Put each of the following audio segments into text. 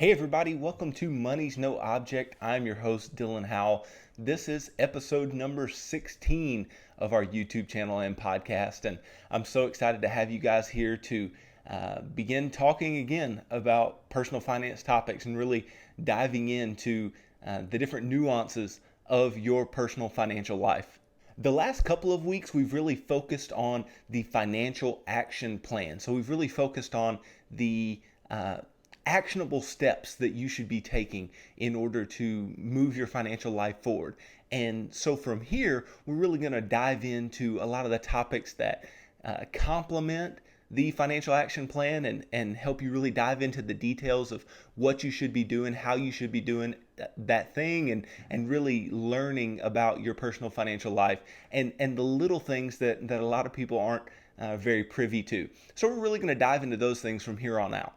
Hey everybody, welcome to Money's No Object. I'm your host, Dylan Howell. This is episode number 16 of our YouTube channel and podcast, and I'm so excited to have you guys here to begin talking again about personal finance topics and really diving into the different nuances of your personal financial life. The last couple of weeks, we've really focused on the financial action plan. So we've really focused on the actionable steps that you should be taking in order to move your financial life forward. And so from here, we're really going to dive into a lot of the topics that complement the financial action plan and help you really dive into the details of what you should be doing, how you should be doing that thing, and really learning about your personal financial life and the little things that a lot of people aren't very privy to. So we're really going to dive into those things from here on out.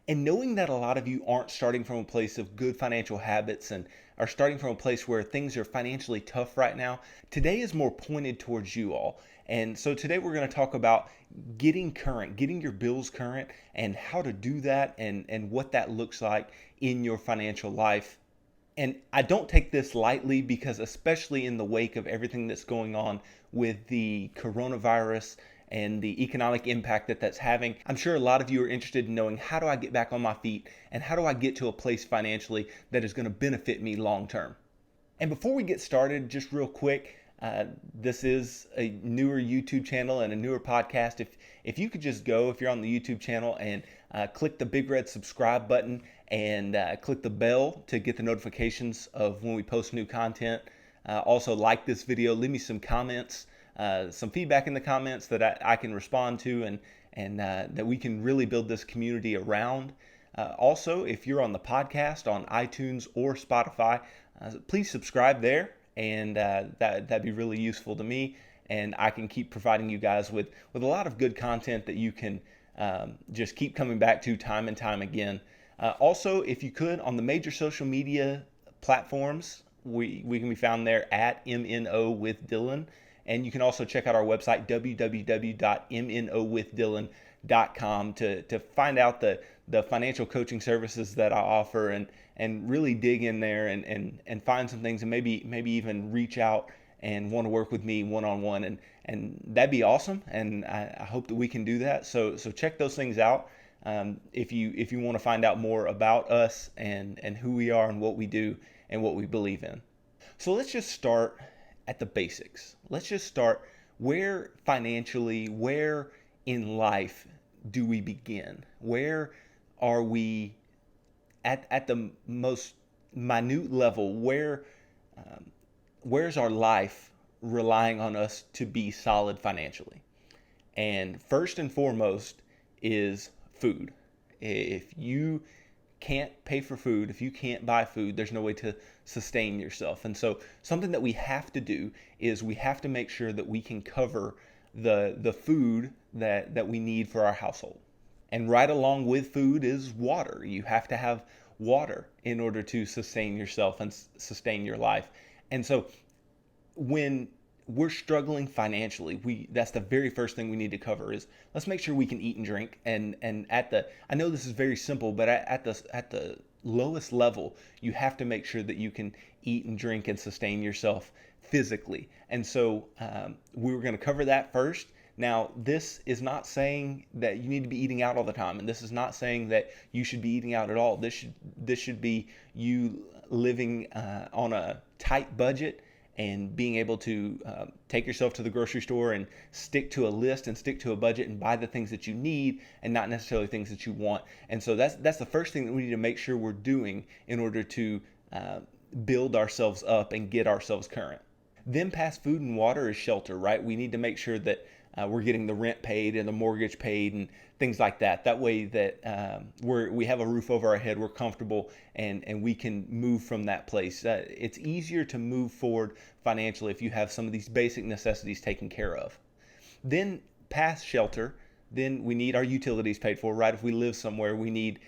And knowing that a lot of you aren't starting from a place of good financial habits and are starting from a place where things are financially tough right now, today is more pointed towards you all. And so today we're going to talk about getting current, getting your bills current, and how to do that and what that looks like in your financial life. And I don't take this lightly because, especially in the wake of everything that's going on with the coronavirus and the economic impact that that's having, I'm sure a lot of you are interested in knowing, how do I get back on my feet and how do I get to a place financially that is going to benefit me long term? And before we get started, just real quick, this is a newer YouTube channel and a newer podcast. If you could just go, if you're on the YouTube channel, and click the big red subscribe button and click the bell to get the notifications of when we post new content. Also like this video, leave me some comments, some feedback in the comments that I can respond to and that we can really build this community around. Also, if you're on the podcast on iTunes or Spotify, please subscribe there, and that'd be really useful to me, and I can keep providing you guys with a lot of good content that you can just keep coming back to time and time again. Also, if you could, on the major social media platforms, we can be found there at MNO with Dylan. And you can also check out our website, www.mnowithdylan.com, to find out the financial coaching services that I offer and really dig in there and find some things, and maybe even reach out and want to work with me one-on-one. And that'd be awesome. And I hope that we can do that. So check those things out. If you want to find out more about us and who we are and what we do and what we believe in. So let's just start at the basics. Let's just start where in life do we begin? Where are we at the most minute level? Where's our life relying on us to be solid financially? And first and foremost is food. If you can't pay for food, if you can't buy food, there's no way to sustain yourself. And so something that we have to do is we have to make sure that we can cover the food that we need for our household. And right along with food is water. You have to have water in order to sustain yourself and sustain your life. And so when we're struggling financially, that's the very first thing we need to cover is let's make sure we can eat and drink. And I know this is very simple, but at the lowest level, you have to make sure that you can eat and drink and sustain yourself physically. And so we were going to cover that first. Now, this is not saying that you need to be eating out all the time, and this is not saying that you should be eating out at all. This should be you living on a tight budget and being able to take yourself to the grocery store and stick to a list and stick to a budget and buy the things that you need and not necessarily things that you want. And so that's the first thing that we need to make sure we're doing in order to build ourselves up and get ourselves current. Then past food and water is shelter, right? We need to make sure that we're getting the rent paid and the mortgage paid and things like that. That way that we have a roof over our head, we're comfortable, and we can move from that place. It's easier to move forward financially if you have some of these basic necessities taken care of. Then past shelter, then we need our utilities paid for, right? If we live somewhere, we need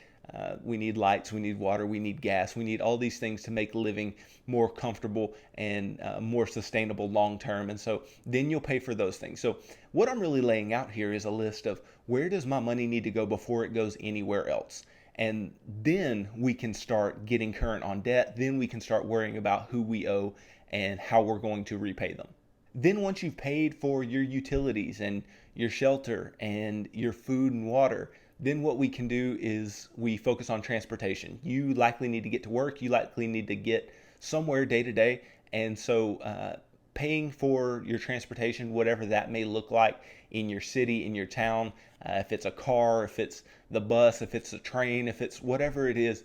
lights, we need water, we need gas, we need all these things to make living more comfortable and more sustainable long term. And so then you'll pay for those things. So what I'm really laying out here is a list of where does my money need to go before it goes anywhere else. And then we can start getting current on debt. Then we can start worrying about who we owe and how we're going to repay them. Then once you've paid for your utilities and your shelter and your food and water, then what we can do is we focus on transportation. You likely need to get to work. You likely need to get somewhere day to day. And so paying for your transportation, whatever that may look like in your city, in your town, if it's a car, if it's the bus, if it's a train, if it's whatever it is,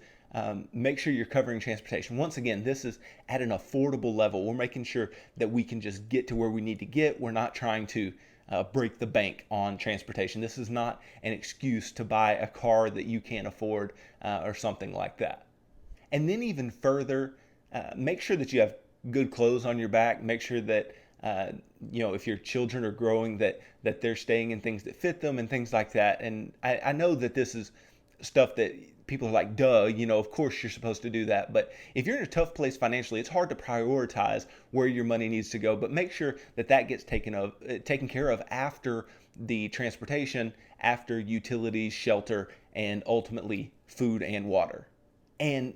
make sure you're covering transportation. Once again, this is at an affordable level. We're making sure that we can just get to where we need to get. We're not trying to break the bank on transportation. This is not an excuse to buy a car that you can't afford or something like that. And then even further, make sure that you have good clothes on your back. Make sure that if your children are growing, that they're staying in things that fit them and things like that. And I know that this is stuff that people are like, duh, of course you're supposed to do that. But if you're in a tough place financially, it's hard to prioritize where your money needs to go. But make sure that gets taken care of after the transportation, after utilities, shelter, and ultimately food and water. And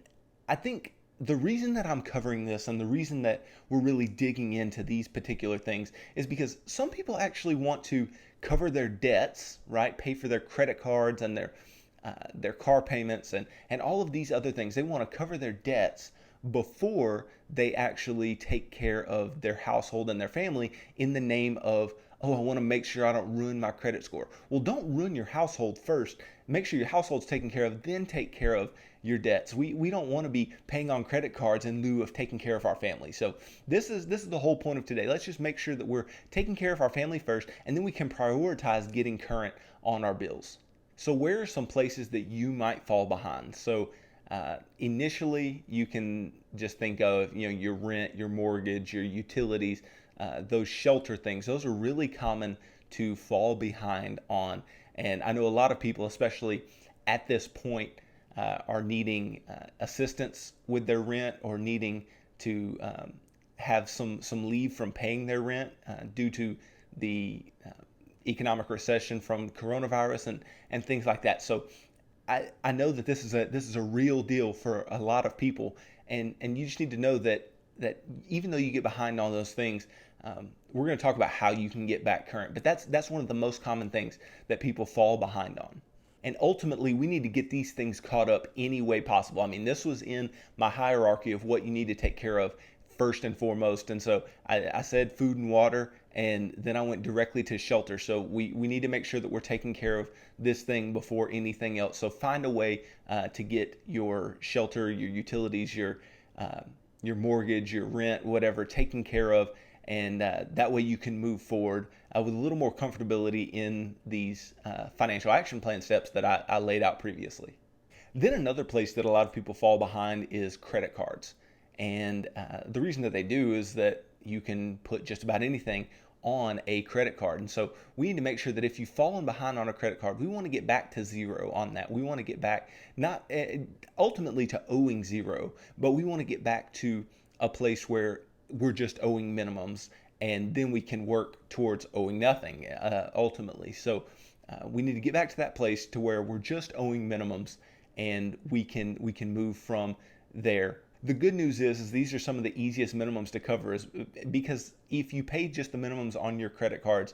I think the reason that I'm covering this and the reason that we're really digging into these particular things is because some people actually want to cover their debts, right? Pay for their credit cards and their car payments and all of these other things. They want to cover their debts before they actually take care of their household and their family in the name of, oh, I want to make sure I don't ruin my credit score. Well, don't ruin your household first. Make sure your household's taken care of, then take care of your debts. We don't want to be paying on credit cards in lieu of taking care of our family. So this is the whole point of today. Let's just make sure that we're taking care of our family first, and then we can prioritize getting current on our bills. So where are some places that you might fall behind? So initially, you can just think of your rent, your mortgage, your utilities, those shelter things. Those are really common to fall behind on. And I know a lot of people, especially at this point, are needing assistance with their rent or needing to have some leave from paying their rent due to the economic recession from coronavirus and things like that. So I know that this is a real deal for a lot of people, and you just need to know that even though you get behind on those things, we're going to talk about how you can get back current. But that's one of the most common things that people fall behind on. And ultimately, we need to get these things caught up any way possible. I mean, this was in my hierarchy of what you need to take care of first and foremost. And so I said food and water, and then I went directly to shelter. So we need to make sure that we're taking care of this thing before anything else. So find a way to get your shelter, your utilities, your mortgage, your rent, whatever, taken care of. And that way you can move forward with a little more comfortability in these financial action plan steps that I laid out previously. Then another place that a lot of people fall behind is credit cards. And the reason that they do is that you can put just about anything on a credit card. And so we need to make sure that if you've fallen behind on a credit card, we want to get back to zero on that. We want to get back not ultimately to owing zero, but we want to get back to a place where we're just owing minimums, and then we can work towards owing nothing ultimately. So we need to get back to that place to where we're just owing minimums, and we can move from there. The good news is these are some of the easiest minimums to cover, because if you pay just the minimums on your credit cards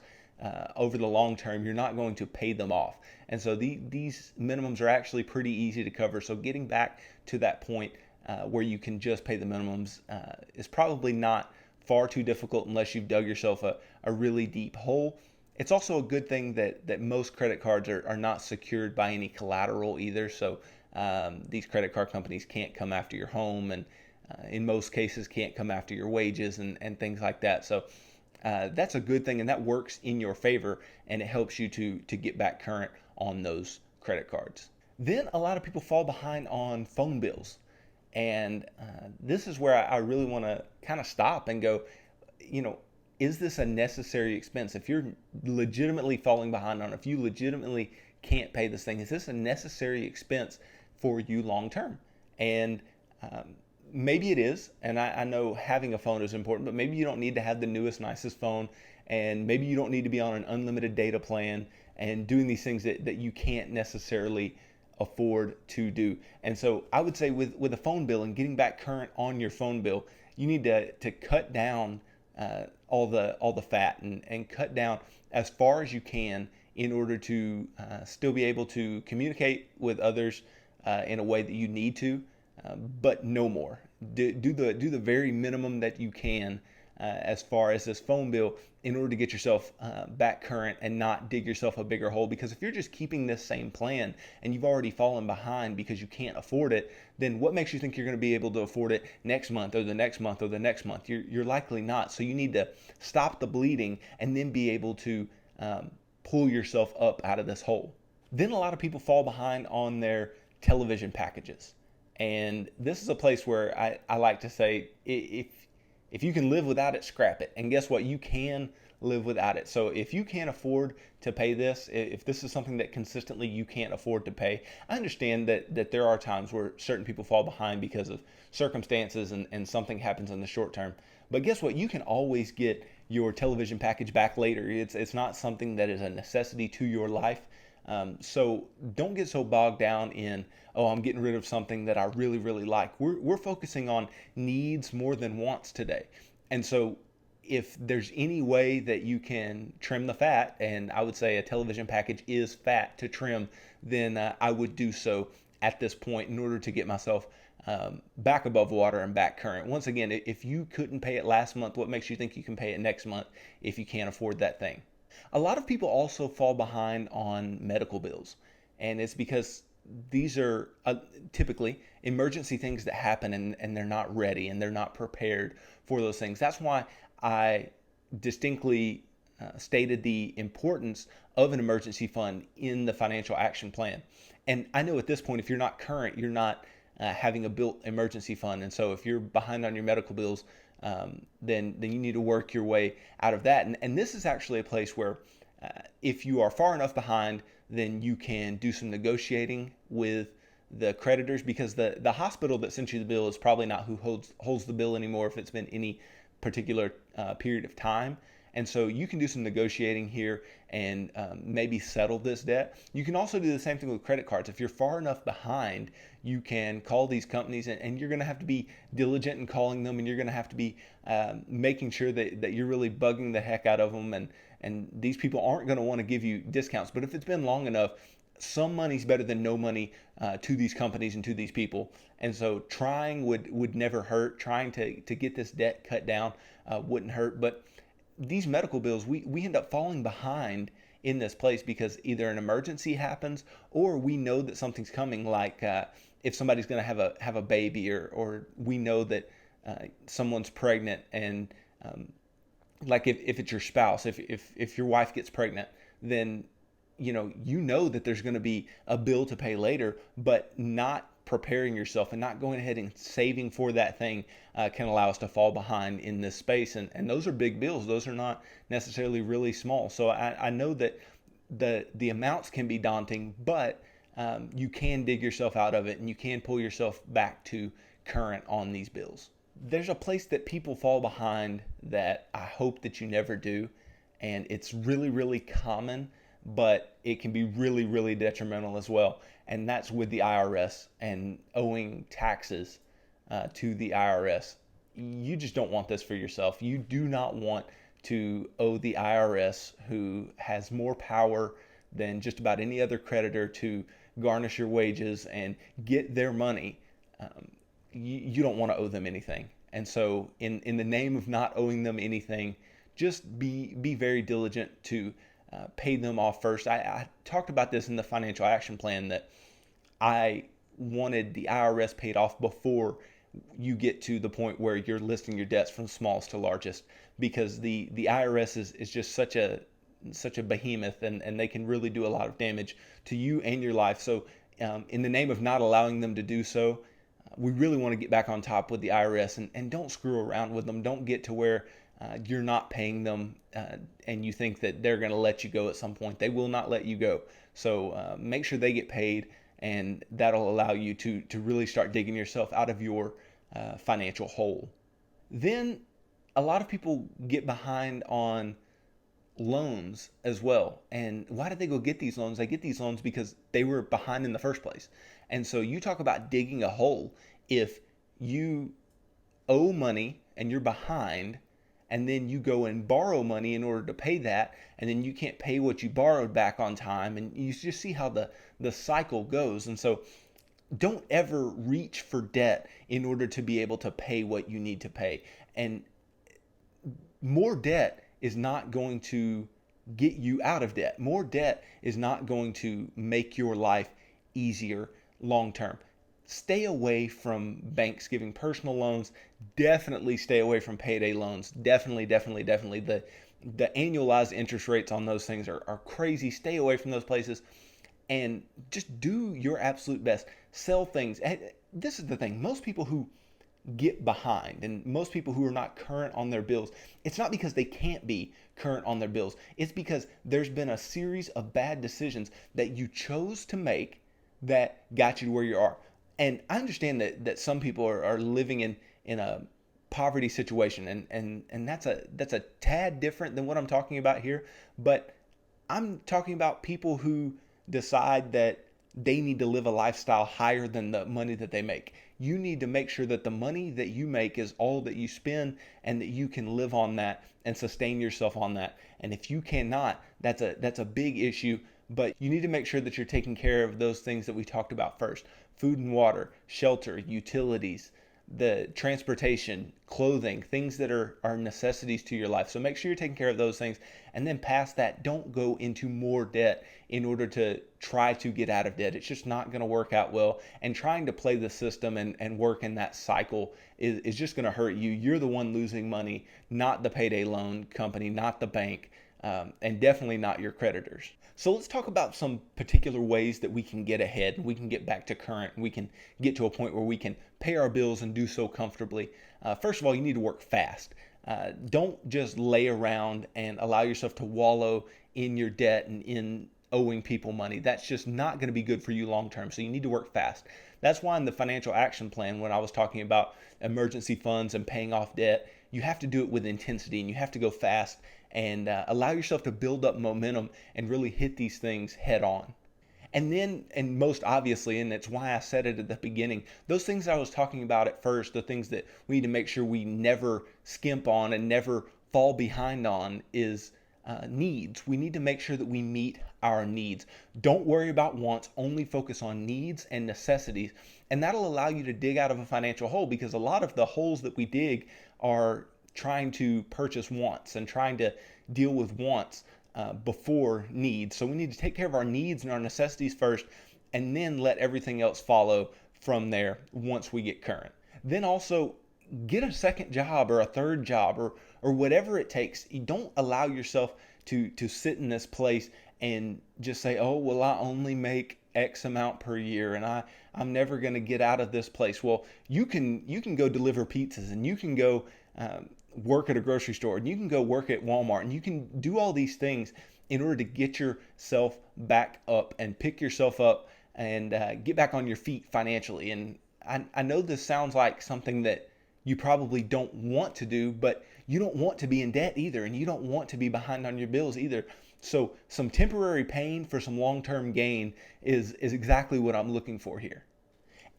over the long term, you're not going to pay them off. And so these minimums are actually pretty easy to cover. So getting back to that point where you can just pay the minimums is probably not far too difficult unless you've dug yourself a really deep hole. It's also a good thing that most credit cards are not secured by any collateral either. So these credit card companies can't come after your home, and in most cases can't come after your wages and things like that. So that's a good thing, and that works in your favor, and it helps you to get back current on those credit cards. Then a lot of people fall behind on phone bills. And this is where I really want to kind of stop and go, is this a necessary expense? If you're legitimately falling behind on it, if you legitimately can't pay this thing, is this a necessary expense for you long term? And maybe it is. And I know having a phone is important, but maybe you don't need to have the newest, nicest phone. And maybe you don't need to be on an unlimited data plan and doing these things that you can't necessarily afford to do. And so I would say with a phone bill and getting back current on your phone bill, you need to cut down all the fat and cut down as far as you can in order to still be able to communicate with others in a way that you need to, but no more. Do the very minimum that you can as far as this phone bill in order to get yourself back current and not dig yourself a bigger hole. Because if you're just keeping this same plan and you've already fallen behind because you can't afford it, then what makes you think you're going to be able to afford it next month or the next month or the next month? You're likely not. So you need to stop the bleeding and then be able to pull yourself up out of this hole. Then a lot of people fall behind on their television packages. And this is a place where I like to say, if you can live without it, scrap it. And guess what? You can live without it. So if you can't afford to pay this, if this is something that consistently you can't afford to pay, I understand that there are times where certain people fall behind because of circumstances and something happens in the short term. But guess what? You can always get your television package back later. It's not something that is a necessity to your life. So don't get so bogged down in, oh, I'm getting rid of something that I really, really like. We're focusing on needs more than wants today. And so if there's any way that you can trim the fat, and I would say a television package is fat to trim, then I would do so at this point in order to get myself back above water and back current. Once again, if you couldn't pay it last month, what makes you think you can pay it next month if you can't afford that thing? A lot of people also fall behind on medical bills, and it's because these are typically emergency things that happen and they're not ready and they're not prepared for those things. That's why I distinctly stated the importance of an emergency fund in the financial action plan. And I know at this point, if you're not current, you're not having a built emergency fund. And so if you're behind on your medical bills, then you need to work your way out of that. And this is actually a place where if you are far enough behind, then you can do some negotiating with the creditors, because the hospital that sent you the bill is probably not who holds the bill anymore if it's been any particular period of time. And so you can do some negotiating here and maybe settle this debt. You can also do the same thing with credit cards. If you're far enough behind, you can call these companies, and you're going to have to be diligent in calling them, and you're going to have to be making sure that you're really bugging the heck out of them. And these people aren't going to want to give you discounts. But if it's been long enough, some money's better than no money to these companies and to these people. And so trying would never hurt. Trying to get this debt cut down wouldn't hurt. But these medical bills, we end up falling behind in this place because either an emergency happens or we know that something's coming, like if somebody's going to have a baby, or we know that someone's pregnant, and like if it's your spouse, if your wife gets pregnant, then you know that there's going to be a bill to pay later, but not preparing yourself and not going ahead and saving for that thing can allow us to fall behind in this space. And those are big bills. Those are not necessarily really small. So I know that the amounts can be daunting, but you can dig yourself out of it and you can pull yourself back to current on these bills. There's a place that people fall behind that I hope that you never do. And it's really, really common, but it can be really, really detrimental as well. And that's with the IRS and owing taxes to the IRS. You just don't want this for yourself. You do not want to owe the IRS, who has more power than just about any other creditor to garnish your wages and get their money. You don't want to owe them anything. And so in the name of not owing them anything, just be very diligent to pay them off first. I talked about this in the financial action plan, that I wanted the IRS paid off before you get to the point where you're listing your debts from smallest to largest, because the IRS is just such a behemoth, and they can really do a lot of damage to you and your life. So in the name of not allowing them to do so, we really want to get back on top with the IRS and don't screw around with them. Don't get to where you're not paying them and you think that they're going to let you go at some point. They will not let you go. So make sure they get paid, and that'll allow you to really start digging yourself out of your financial hole. Then a lot of people get behind on loans as well. And why did they go get these loans? They get these loans because they were behind in the first place. And so you talk about digging a hole. If you owe money and you're behind, and then you go and borrow money in order to pay that, and then you can't pay what you borrowed back on time, and you just see how the cycle goes. And so don't ever reach for debt in order to be able to pay what you need to pay. And more debt is not going to get you out of debt. More debt is not going to make your life easier long term. Stay away from banks giving personal loans. Definitely stay away from payday loans. Definitely. The annualized interest rates on those things are crazy. Stay away from those places and just do your absolute best. Sell things. This is the thing. Most people who get behind and most people who are not current on their bills, it's not because they can't be current on their bills. It's because there's been a series of bad decisions that you chose to make that got you to where you are. And I understand that some people are living in a poverty situation, and that's a tad different than what I'm talking about here. But I'm talking about people who decide that they need to live a lifestyle higher than the money that they make. You need to make sure that the money that you make is all that you spend and that you can live on that and sustain yourself on that. And if you cannot, that's a big issue. But you need to make sure that you're taking care of those things that we talked about first: food and water, shelter, utilities, the transportation, clothing, things that are necessities to your life. So make sure you're taking care of those things. And then past that, don't go into more debt in order to try to get out of debt. It's just not going to work out well. And trying to play the system and work in that cycle is just going to hurt you. You're the one losing money, not the payday loan company, not the bank, and definitely not your creditors. So let's talk about some particular ways that we can get ahead and we can get back to current and we can get to a point where we can pay our bills and do so comfortably. First of all, you need to work fast. Don't just lay around and allow yourself to wallow in your debt and in owing people money. That's just not going to be good for you long term. So you need to work fast. That's why in the financial action plan, when I was talking about emergency funds and paying off debt, you have to do it with intensity and you have to go fast and allow yourself to build up momentum and really hit these things head on. And then, and most obviously, and that's why I said it at the beginning, those things I was talking about at first, the things that we need to make sure we never skimp on and never fall behind on is needs. We need to make sure that we meet our needs. Don't worry about wants, only focus on needs and necessities. And that'll allow you to dig out of a financial hole, because a lot of the holes that we dig are trying to purchase wants and trying to deal with wants before needs. So we need to take care of our needs and our necessities first, and then let everything else follow from there once we get current. Then also get a second job or a third job or whatever it takes. You don't allow yourself to sit in this place and just say, oh, well, I only make X amount per year and I'm never going to get out of this place. Well, you can go deliver pizzas, and you can go work at a grocery store, and you can go work at Walmart, and you can do all these things in order to get yourself back up and pick yourself up and get back on your feet financially. And I know this sounds like something that you probably don't want to do, but you don't want to be in debt either, and you don't want to be behind on your bills either. So some temporary pain for some long-term gain is exactly what I'm looking for here.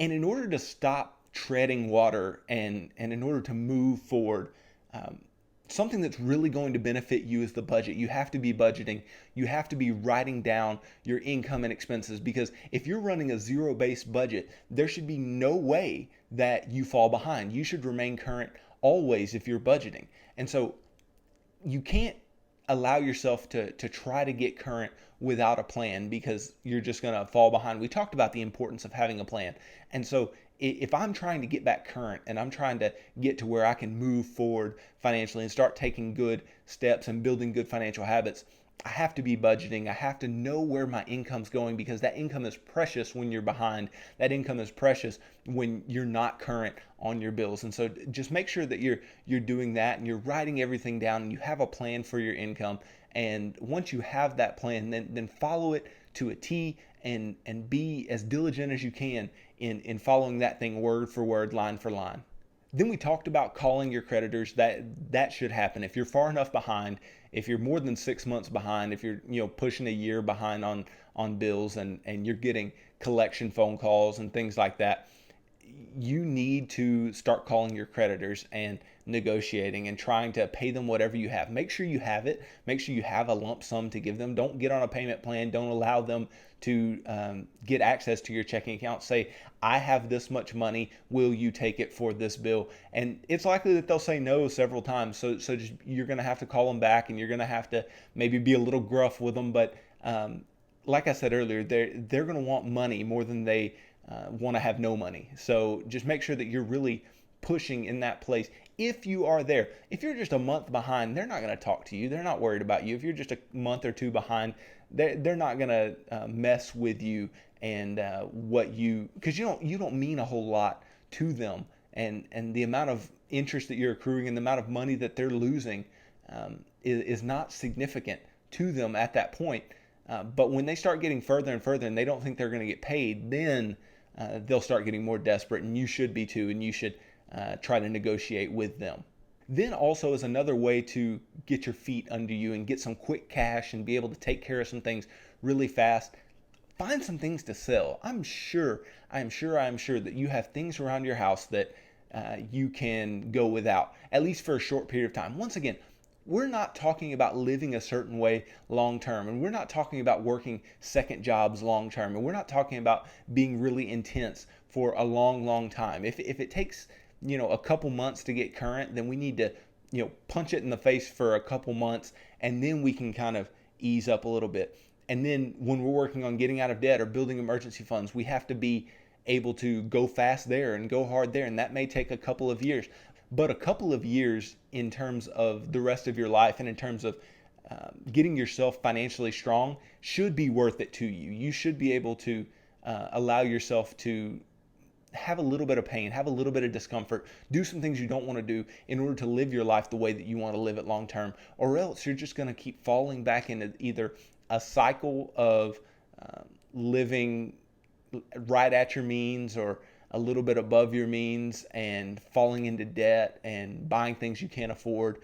And in order to stop treading water and in order to move forward, something that's really going to benefit you is the budget. You have to be budgeting. You have to be writing down your income and expenses, because if you're running a zero-based budget, there should be no way that you fall behind. You should remain current always if you're budgeting. And so you can't allow yourself to try to get current without a plan, because you're just going to fall behind. We talked about the importance of having a plan. And so if I'm trying to get back current and I'm trying to get to where I can move forward financially and start taking good steps and building good financial habits, I have to be budgeting. I have to know where my income's going, because that income is precious when you're behind. That income is precious when you're not current on your bills. And so just make sure that you're doing that and you're writing everything down and you have a plan for your income. And once you have that plan, then follow it to a T and be as diligent as you can in following that thing word for word, line for line. Then we talked about calling your creditors. That should happen. If you're far enough behind, if you're more than 6 months behind, if you're pushing a year behind on bills, and you're getting collection phone calls and things like that, you need to start calling your creditors and negotiating and trying to pay them whatever you have. Make sure you have it. Make sure you have a lump sum to give them. Don't get on a payment plan. Don't allow them to get access to your checking account. Say, I have this much money. Will you take it for this bill? And it's likely that they'll say no several times. So just, you're going to have to call them back, and you're going to have to maybe be a little gruff with them. But like I said earlier, they're going to want money more than they want to have no money. So just make sure that you're really pushing in that place. If you are there, if you're just a month behind, they're not going to talk to you. They're not worried about you. If you're just a month or two behind, they're not going to mess with you and because you don't mean a whole lot to them, and the amount of interest that you're accruing and the amount of money that they're losing is not significant to them at that point. But when they start getting further and further, and they don't think they're going to get paid, then they'll start getting more desperate, and you should be too, and you should try to negotiate with them. Then also, is another way to get your feet under you and get some quick cash and be able to take care of some things really fast. Find some things to sell. I am sure that you have things around your house that you can go without, at least for a short period of time. Once again, we're not talking about living a certain way long term, and we're not talking about working second jobs long term, and we're not talking about being really intense for a long time. If it takes a couple months to get current, then we need to punch it in the face for a couple months, and then we can kind of ease up a little bit. And then when we're working on getting out of debt or building emergency funds, we have to be able to go fast there and go hard there, and that may take a couple of years. But a couple of years in terms of the rest of your life, and in terms of getting yourself financially strong, should be worth it to you. You should be able to allow yourself to have a little bit of pain, have a little bit of discomfort, do some things you don't want to do in order to live your life the way that you want to live it long term, or else you're just going to keep falling back into either a cycle of living right at your means, or a little bit above your means, and falling into debt and buying things you can't afford,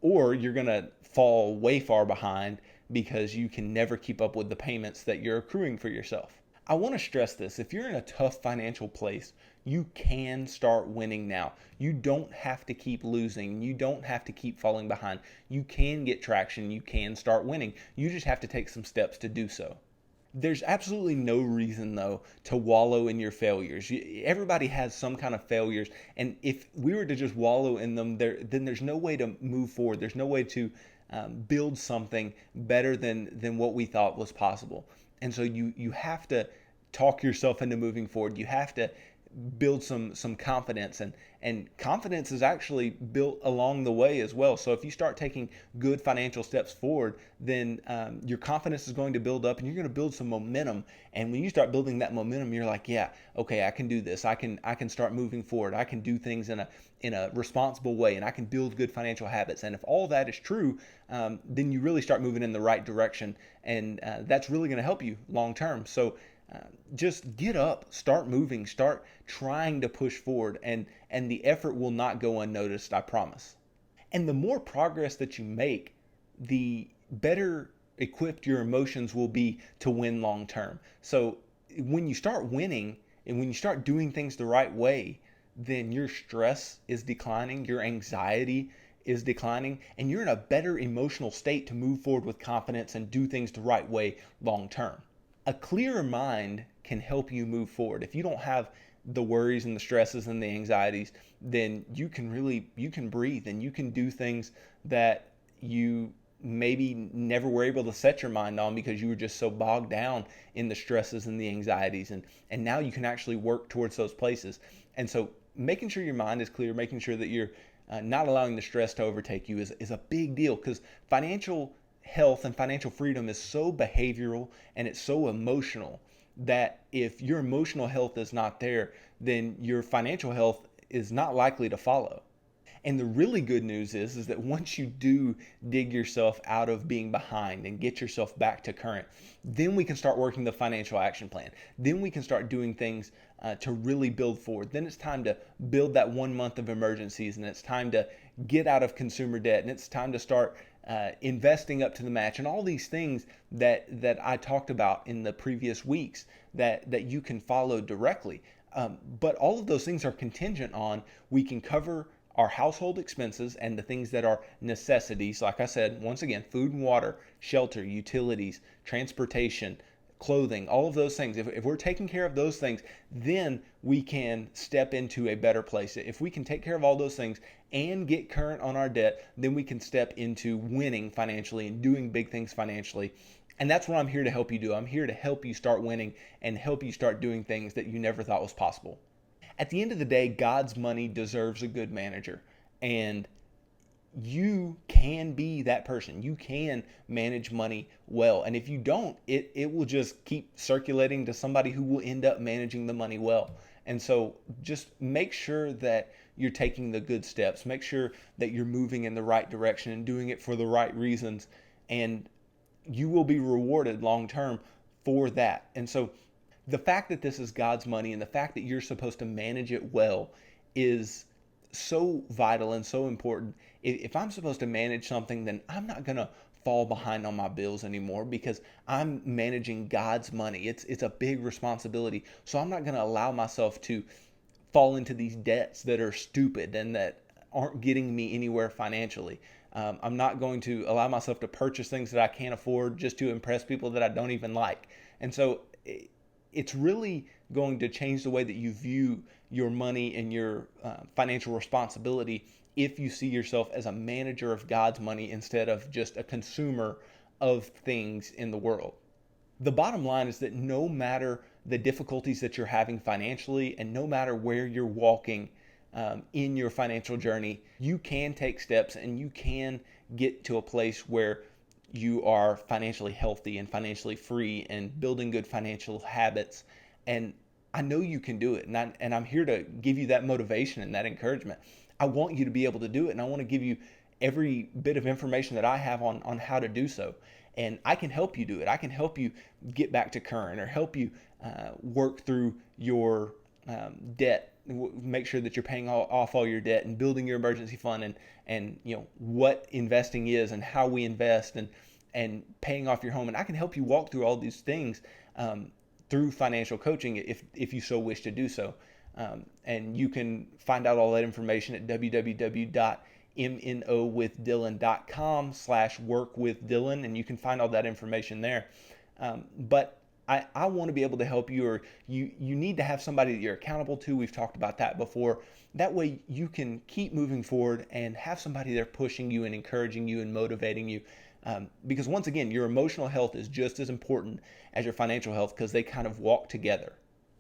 or you're going to fall way far behind because you can never keep up with the payments that you're accruing for yourself. I want to stress this. If you're in a tough financial place, you can start winning now. You don't have to keep losing. You don't have to keep falling behind. You can get traction. You can start winning. You just have to take some steps to do so. There's absolutely no reason, though, to wallow in your failures. Everybody has some kind of failures, and if we were to just wallow in them, then there's no way to move forward. There's no way to build something better than what we thought was possible. And so you have to talk yourself into moving forward. You have to build some confidence, and confidence is actually built along the way as well. So if you start taking good financial steps forward, then your confidence is going to build up, and you're going to build some momentum. And when you start building that momentum, you're like, yeah, okay, I can do this. I can start moving forward. I can do things in a responsible way, and I can build good financial habits. And if all that is true, then you really start moving in the right direction, and that's really going to help you long term. So just get up, start moving, start trying to push forward, and the effort will not go unnoticed, I promise. And the more progress that you make, the better equipped your emotions will be to win long term. So when you start winning, and when you start doing things the right way, then your stress is declining, your anxiety is declining, and you're in a better emotional state to move forward with confidence and do things the right way long term. A clearer mind can help you move forward. If you don't have the worries and the stresses and the anxieties, then you can breathe, and you can do things that you maybe never were able to set your mind on because you were just so bogged down in the stresses and the anxieties, and now you can actually work towards those places. And so making sure your mind is clear, making sure that you're not allowing the stress to overtake you is a big deal, because financial health and financial freedom is so behavioral, and it's so emotional, that if your emotional health is not there, then your financial health is not likely to follow. And the really good news is that once you do dig yourself out of being behind and get yourself back to current, then we can start working the financial action plan. Then we can start doing things to really build forward. Then it's time to build that 1 month of emergencies, and it's time to get out of consumer debt, and it's time to start investing up to the match, and all these things that I talked about in the previous weeks that you can follow directly. But all of those things are contingent on we can cover our household expenses and the things that are necessities. Like I said, once again, food and water, shelter, utilities, transportation, clothing, all of those things. If we're taking care of those things, then we can step into a better place. If we can take care of all those things and get current on our debt, then we can step into winning financially and doing big things financially. And that's what I'm here to help you do. I'm here to help you start winning and help you start doing things that you never thought was possible. At the end of the day, God's money deserves a good manager. And you can be that person. You can manage money well. And if you don't, it will just keep circulating to somebody who will end up managing the money well. And so just make sure that you're taking the good steps. Make sure that you're moving in the right direction and doing it for the right reasons. And you will be rewarded long term for that. And so the fact that this is God's money and the fact that you're supposed to manage it well is so vital and so important. If I'm supposed to manage something, then I'm not going to fall behind on my bills anymore because I'm managing God's money. It's a big responsibility. So I'm not going to allow myself to fall into these debts that are stupid and that aren't getting me anywhere financially. I'm not going to allow myself to purchase things that I can't afford just to impress people that I don't even like. And so it's really going to change the way that you view your money and your financial responsibility if you see yourself as a manager of God's money instead of just a consumer of things in the world. The bottom line is that no matter the difficulties that you're having financially and no matter where you're walking in your financial journey, you can take steps and you can get to a place where you are financially healthy and financially free and building good financial habits. And I know you can do it. And I'm here to give you that motivation and that encouragement. I want you to be able to do it. And I want to give you every bit of information that I have on how to do so. And I can help you do it. I can help you get back to current or help you work through your debt. Make sure that you're paying off all your debt and building your emergency fund and you know what investing is and how we invest and paying off your home. And I can help you walk through all these things through financial coaching if you so wish to do so. And you can find out all that information at www.mnowithdylan.com/workwithdylan, and you can find all that information there. But I want to be able to help you, or you need to have somebody that you're accountable to. We've talked about that before. That way you can keep moving forward and have somebody there pushing you and encouraging you and motivating you. Because once again, your emotional health is just as important as your financial health because they kind of walk together.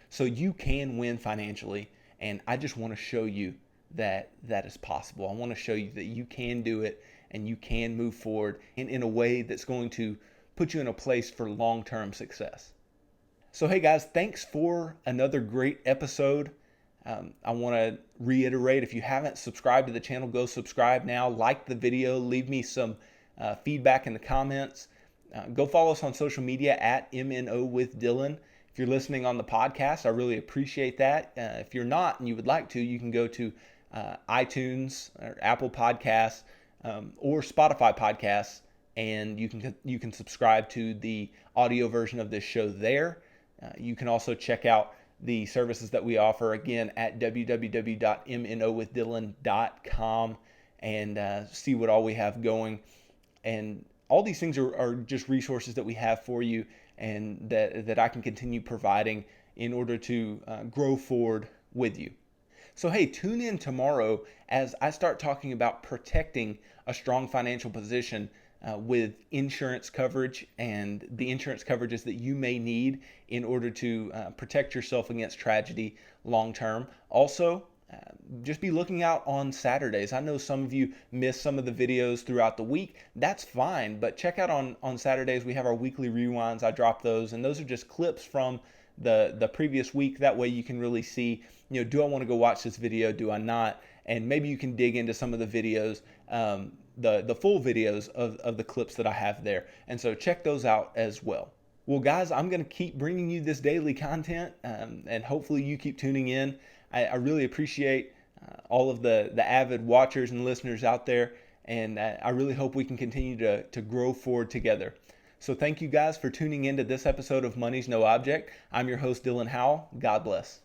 So you can win financially, and I just want to show you that that is possible. I want to show you that you can do it and you can move forward in a way that's going to put you in a place for long-term success. So hey guys, thanks for another great episode. I want to reiterate, if you haven't subscribed to the channel, go subscribe now. Like the video, leave me some feedback in the comments. Go follow us on social media at MNO with Dylan. If you're listening on the podcast, I really appreciate that. If you're not and you would like to, you can go to iTunes or Apple Podcasts or Spotify Podcasts, and you can subscribe to the audio version of this show there. You can also check out the services that we offer again at www.mnowithdylan.com and see what all we have going. And all these things are just resources that we have for you and that I can continue providing in order to grow forward with you. So hey, tune in tomorrow as I start talking about protecting a strong financial position with insurance coverage and the insurance coverages that you may need in order to protect yourself against tragedy long term. Also, just be looking out on Saturdays. I know some of you miss some of the videos throughout the week. That's fine, but check out on Saturdays. We have our weekly rewinds. I drop those, and those are just clips from the previous week. That way you can really see, do I want to go watch this video? Do I not? and maybe you can dig into some of the videos, the full videos of the clips that I have there. And so check those out as well. Well, guys, I'm going to keep bringing you this daily content, and hopefully you keep tuning in. I really appreciate all of the avid watchers and listeners out there, and I really hope we can continue to grow forward together. So thank you guys for tuning in to this episode of Money's No Object. I'm your host, Dylan Howell. God bless.